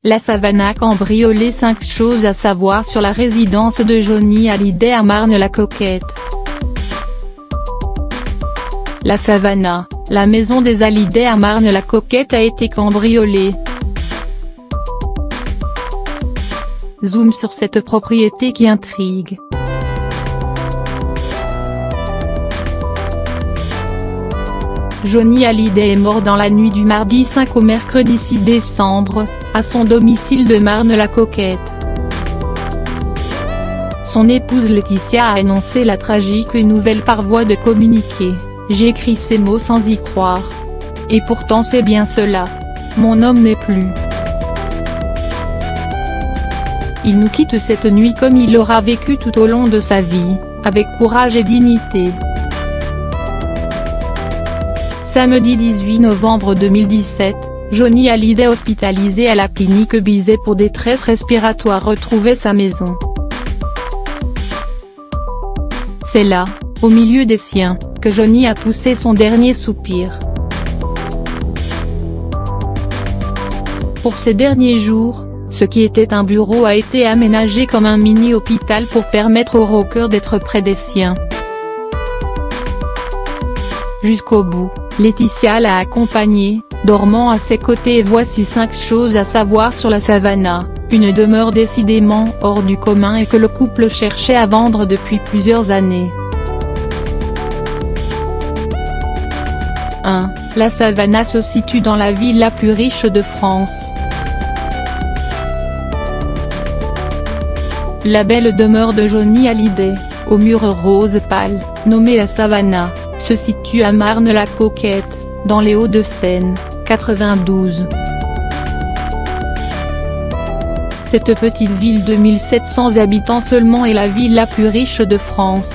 La Savana cambriolée. 5 choses à savoir sur la résidence de Johnny Hallyday à Marne-la-Coquette. La Savana, la maison des Hallyday à Marne-la-Coquette a été cambriolée. Zoom sur cette propriété qui intrigue. Johnny Hallyday est mort dans la nuit du mardi 5 au mercredi 6 décembre, à son domicile de Marne-la-Coquette. Son épouse Laetitia a annoncé la tragique nouvelle par voie de communiqué. « J'ai écrit ces mots sans y croire. Et pourtant c'est bien cela. Mon homme n'est plus. Il nous quitte cette nuit comme il l'aura vécu tout au long de sa vie, avec courage et dignité. » Samedi 18 novembre 2017, Johnny Hallyday hospitalisé à la clinique Bizet pour détresse respiratoire retrouvait sa maison. C'est là, au milieu des siens, que Johnny a poussé son dernier soupir. Pour ces derniers jours, ce qui était un bureau a été aménagé comme un mini-hôpital pour permettre au rocker d'être près des siens. Jusqu'au bout, Laetitia l'a accompagné, dormant à ses côtés. Et voici 5 choses à savoir sur la Savana, une demeure décidément hors du commun et que le couple cherchait à vendre depuis plusieurs années. 1. La Savana se situe dans la ville la plus riche de France. La belle demeure de Johnny Hallyday, aux murs rose pâle, nommée la Savana, se situe à Marne-la-Coquette, dans les Hauts-de-Seine, 92. Cette petite ville de 1700 habitants seulement est la ville la plus riche de France.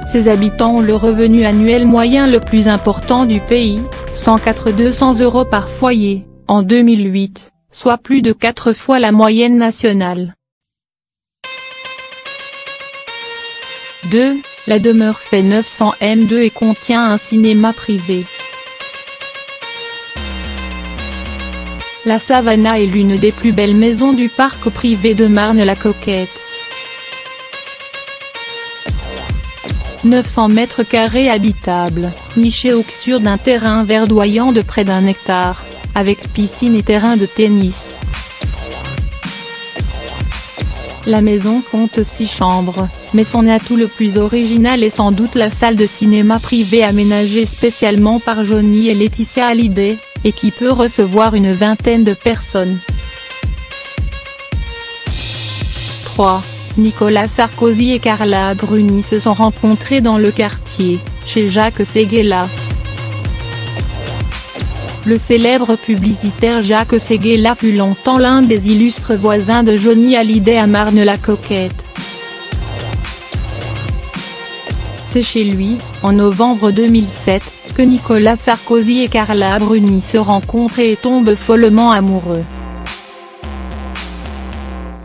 Ses habitants ont le revenu annuel moyen le plus important du pays, 104 200 € par foyer, en 2008, soit plus de 4 fois la moyenne nationale. 2. La demeure fait 900 m² et contient un cinéma privé. La Savana est l'une des plus belles maisons du parc privé de Marne-la-Coquette. 900 m² habitables, nichés au sur d'un terrain verdoyant de près d'1 hectare, avec piscine et terrain de tennis. La maison compte 6 chambres, mais son atout le plus original est sans doute la salle de cinéma privée aménagée spécialement par Johnny et Laetitia Hallyday, et qui peut recevoir une vingtaine de personnes. 3. Nicolas Sarkozy et Carla Bruni se sont rencontrés dans le quartier, chez Jacques Séguéla. Le célèbre publicitaire Jacques Séguéla fut longtemps l'un des illustres voisins de Johnny Hallyday à Marne-la-Coquette. C'est chez lui, en novembre 2007, que Nicolas Sarkozy et Carla Bruni se rencontrent et tombent follement amoureux.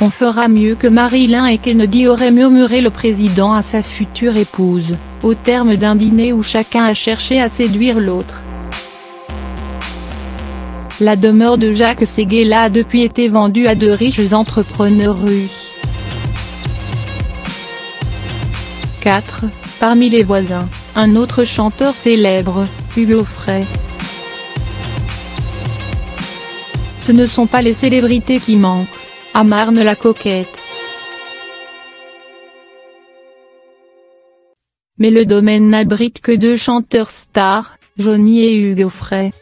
On fera mieux que Marilyn et Kennedy, aurait murmuré le président à sa future épouse, au terme d'un dîner où chacun a cherché à séduire l'autre. La demeure de Jacques Séguéla a depuis été vendue à de riches entrepreneurs russes. 4. Parmi les voisins, un autre chanteur célèbre, Hugo Frey. Ce ne sont pas les célébrités qui manquent, à Marne-la-Coquette. Mais le domaine n'abrite que 2 chanteurs stars, Johnny et Hugo Frey.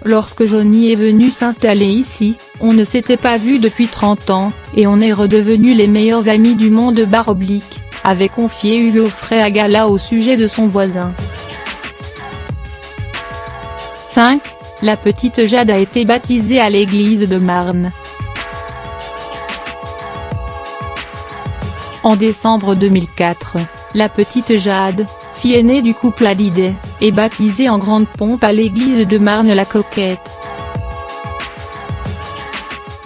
Lorsque Johnny est venu s'installer ici, on ne s'était pas vu depuis 30 ans, et on est redevenus les meilleurs amis du monde bar oblique, avait confié Hugo Frey à Gala au sujet de son voisin. 5. La petite Jade a été baptisée à l'église de Marne. En décembre 2004, la petite Jade, fille aînée du couple Hallyday, est baptisée en grande pompe à l'église de Marne-la-Coquette.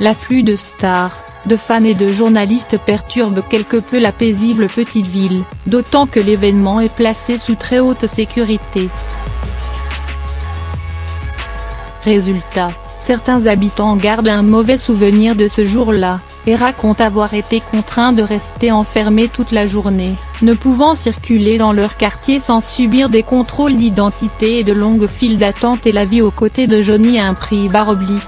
L'afflux de stars, de fans et de journalistes perturbe quelque peu la paisible petite ville, d'autant que l'événement est placé sous très haute sécurité. Résultat, certains habitants gardent un mauvais souvenir de ce jour-là, et racontent avoir été contraints de rester enfermés toute la journée, ne pouvant circuler dans leur quartier sans subir des contrôles d'identité et de longues files d'attente et la vie aux côtés de Johnny à un prix bas oblique.